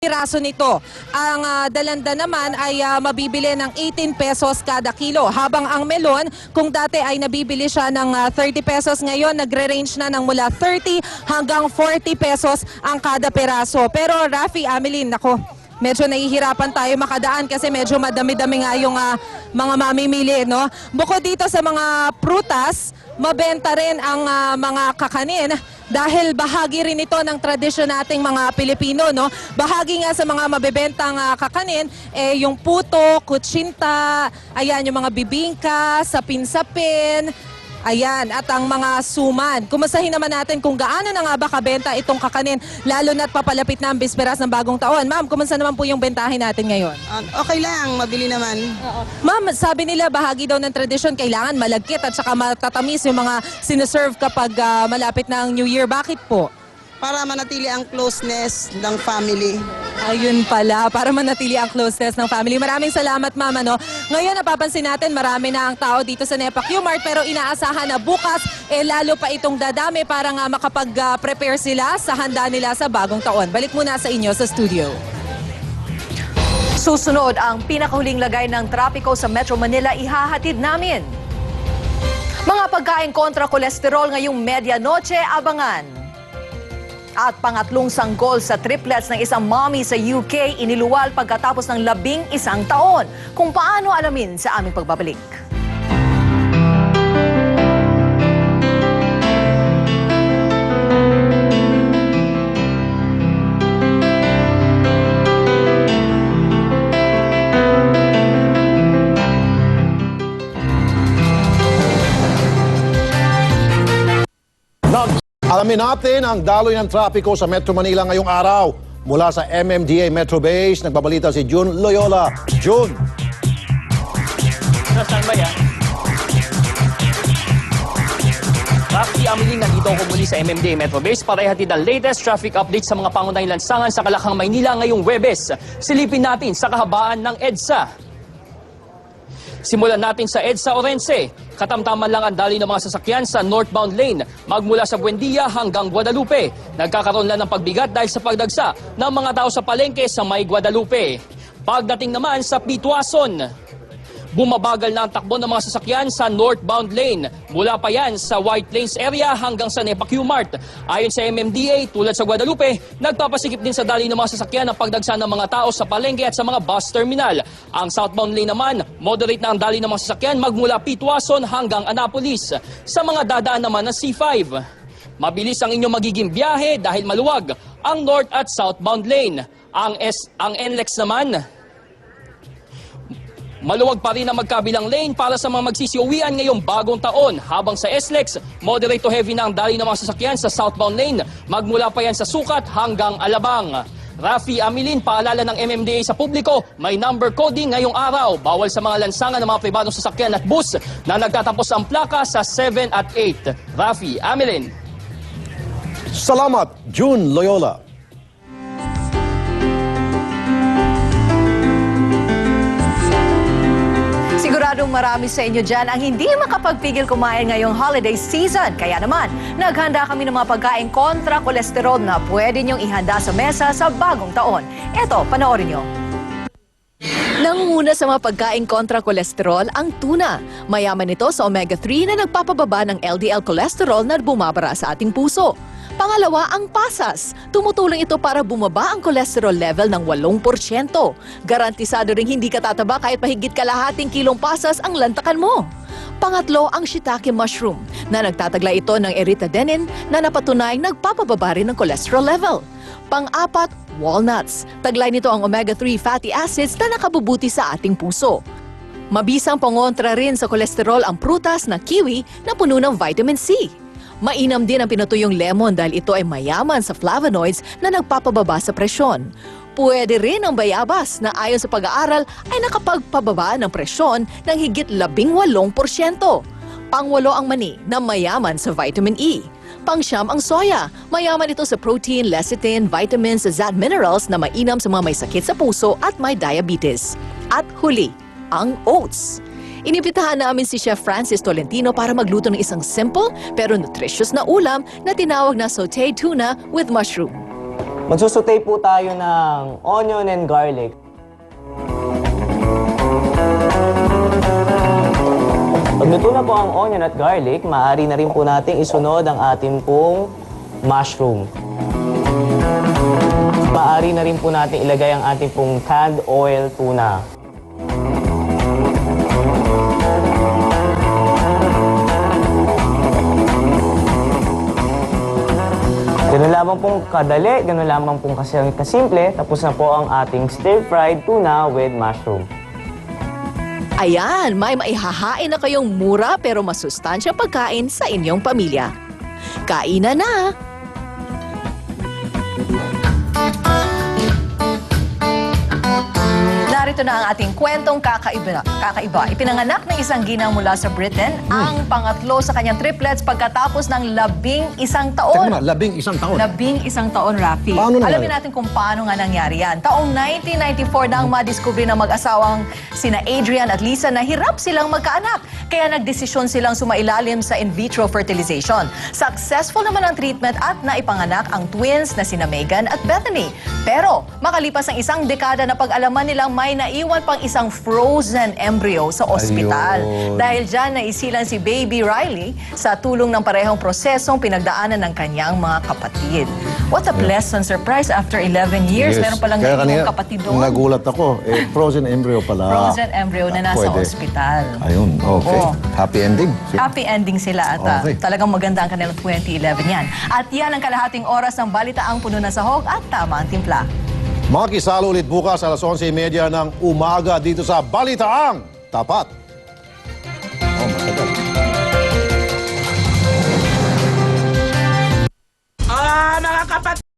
Piraso nito. Ang dalanda naman ay mabibili ng 18 pesos kada kilo. Habang ang melon, kung dati ay nabibili siya ng 30 pesos, ngayon nagre-range na ng mula 30 hanggang 40 pesos ang kada piraso. Pero Rafi, Ameline, nako, medyo nahihirapan tayo makadaan kasi medyo madami-dami nga yung mga mamimili, no? Bukod dito sa mga prutas, mabenta rin ang mga kakanin dahil bahagi rin ito ng tradisyon nating mga Pilipino, no? Bahagi nga sa mga mabebentang kakanin, yung puto, kutsinta, ayan, yung mga bibingka, sapin-sapin, ayan, at ang mga suman. Kumustahin naman natin kung gaano na nga ba kabenta itong kakanin, lalo na't papalapit na ang bisperas ng bagong taon. Ma'am, kumusta naman po yung bentahin natin ngayon? Okay lang, mabili naman. Ma'am, sabi nila bahagi daw ng tradisyon, kailangan malagkit at saka matatamis yung mga sineserve kapag malapit na ang New Year. Bakit po? Para manatili ang closeness ng family. Ayun pala, para manatili ang closeness ng family. Maraming salamat, Ma'am. Ngayon, napapansin natin, marami na ang tao dito sa NEPA Q-Mart, pero inaasahan na bukas, lalo pa itong dadami para nga makapag-prepare sila sa handa nila sa bagong taon. Balik muna sa inyo sa studio. Susunod ang pinakahuling lagay ng trapiko sa Metro Manila, ihahatid namin. Mga pagkain kontra kolesterol ngayong medianoche, abangan. At pangatlong sanggol sa triplets ng isang mommy sa UK iniluwal pagkatapos ng 11 taon. Kung paano, alamin sa aming pagbabalik. Alamin natin ang daloy ng trapiko sa Metro Manila ngayong araw. Mula sa MMDA Metro Base, nagbabalita si June Loyola. June! Saan ba yan? Rafi, Ameline, nandito ako muli sa MMDA Metro Base para ihatid ang latest traffic update sa mga pangunahing lansangan sa Kalakhang, Maynila ngayong Huwebes. Silipin natin sa kahabaan ng EDSA. Simulan natin sa EDSA Orense. Katamtaman lang ang daloy ng mga sasakyan sa northbound lane magmula sa Buendia hanggang Guadalupe. Nagkakaroon lang ng pagbigat dahil sa pagdagsa ng mga tao sa palengke sa May Guadalupe. Pagdating naman sa Pituason, bumabagal na ang takbo ng mga sasakyan sa northbound lane. Mula pa yan sa White Plains area hanggang sa NEPA Q-Mart. Ayon sa MMDA, tulad sa Guadalupe, nagpapasikip din sa daloy ng mga sasakyan ang pagdagsa ng mga tao sa palengke at sa mga bus terminal. Ang southbound lane naman, moderate na ang daloy ng mga sasakyan magmula Pituason hanggang Annapolis. Sa mga dadaan naman ng C5, mabilis ang inyong magiging biyahe dahil maluwag ang north at southbound lane. Ang NLEX naman, maluwag pa rin ang magkabilang lane para sa mga magsisiuwian ngayong bagong taon. Habang sa SLEX, moderate to heavy na ang daloy ng mga sasakyan sa southbound lane. Magmula pa yan sa Sukat hanggang Alabang. Rafi, Ameline, paalala ng MMDA sa publiko, may number coding ngayong araw. Bawal sa mga lansangan ng mga pribadong sasakyan at bus na nagtatapos ang plaka sa 7 at 8. Rafi, Ameline. Salamat, June Loyola. Siguradong marami sa inyo dyan ang hindi makapagpigil kumain ngayong holiday season. Kaya naman, naghanda kami ng mga pagkain kontra kolesterol na pwede niyong ihanda sa mesa sa bagong taon. Eto, panoorin niyo. Nangunguna sa mga pagkain kontra kolesterol ang tuna. Mayaman ito sa omega-3 na nagpapababa ng LDL cholesterol na bumabara sa ating puso. Pangalawa, ang pasas. Tumutulong ito para bumaba ang cholesterol level ng 8%. Garantisado ring hindi ka tataba kahit mahigit kalahating kilong pasas ang lantakan mo. Pangatlo, ang shiitake mushroom na nagtataglay ito ng erythrodenin na napatunayang nagpapababa rin ng cholesterol level. Pang-apat, walnuts. Taglay nito ang omega-3 fatty acids na nakabubuti sa ating puso. Mabisang pangontra rin sa kolesterol ang prutas na kiwi na puno ng vitamin C. Mainam din ang pinatuyong lemon dahil ito ay mayaman sa flavonoids na nagpapababa sa presyon. Pwede rin ang bayabas na ayon sa pag-aaral ay nakapagpababa ng presyon ng higit 18%. Pangwalo ang mani na mayaman sa vitamin E. Pangsyam ang soya. Mayaman ito sa protein, lecithin, vitamins, at minerals na mainam sa mga may sakit sa puso at may diabetes. At huli, ang oats. Inibitahan namin si Chef Francis Tolentino para magluto ng isang simple pero nutritious na ulam na tinawag na sauteed tuna with mushroom. Magsusutay po tayo ng onion and garlic. Pag luto na po ang onion at garlic, maaari na rin po nating isunod ang ating pong mushroom. Maaari na rin po natin ilagay ang ating pong canned oil tuna. Ganun lamang pong kadali, ganun lamang pong kasimple, tapos na po ang ating stir-fried tuna with mushroom. Ayan, may maihahain na kayong mura pero masustansyang pagkain sa inyong pamilya. Kainan na! Narito na ang ating kwentong kakaiba. Ipinanganak ng isang ginang mula sa Britain ang pangatlo sa kanyang triplets pagkatapos ng 11 taon. Teka muna, 11 taon. 11 taon, Rafi. Paano nangyari? Alamin natin kung paano nga nangyari yan. Taong 1994 nang madiskubre ng mag-asawang sina Adrian at Lisa na hirap silang magkaanak. Kaya nagdesisyon silang sumailalim sa in vitro fertilization. Successful naman ang treatment at naipanganak ang twins na sina Megan at Bethany. Pero makalipas ang isang dekada na pag-alaman nilang may naiwan pang isang frozen embryo sa ospital. Ayun. Dahil dyan naisilan si Baby Riley sa tulong ng parehong prosesong pinagdaanan ng kanyang mga kapatid. What a pleasant surprise after 11 years. Yes. Meron palang Kaya naiwang kanina, kapatid doon. nagulat ako. Frozen embryo pala. Frozen embryo na nasa Pwede. ospital. Ayun, okay. Oo. Happy ending. Happy ending sila at Okay. talagang maganda ang kanilang 2011 yan. At yan ang kalahating oras ng Balitaang Puno ng Sahog at Tama ang Timpla. Makisalo ulit bukas alas 11:30 ng umaga dito sa Balitaang Tapat. Oh, matagal. Mga kapatid!